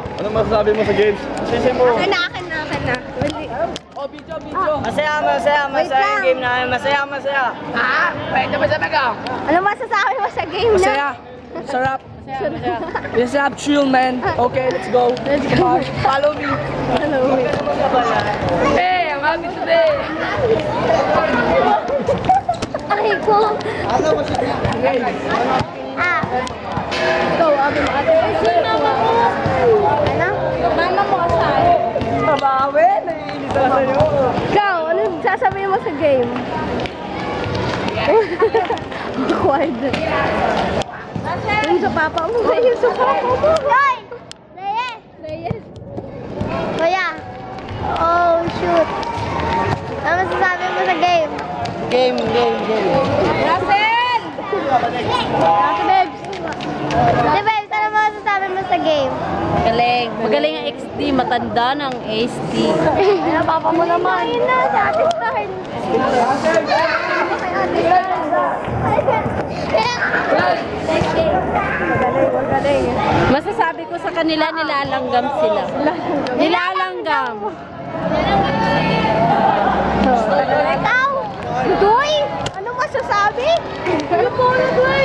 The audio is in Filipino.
Ano masasabi mo sa games? Sisi mo. Akin na. Oh, video. Masaya yung game namin. Masaya. Ha? Pwede ba sabi ko? Ano masasabi mo sa game na? Masaya. Sarap. Masaya. Chill, man. Okay, let's go. Follow me. Hey, I'm happy today. Ay ko. Go, abi mo. Ano? Mama mo kasay. Mabawi. Naiinis na sa'yo. Ikaw, ano sasabihin mo sa game? Awkward. Yung sa papa mo. Yung sa papa mo. Hoy! Reyes! Kuya! Oh, shoot! Ano masasabi mo sa game? Game. Russell! Ate Babes! Ate Babes, ano masasabi mo sa game? Magaling ang XD, matanda ng ST. Ay, papa mo naman. Ayun na, si Ate Star. Magaling. Masasabi ko sa kanila, nilalanggam sila. Nilalanggam. Ikaw? Dudoy? Ano masasabi? Ano po, Dudoy?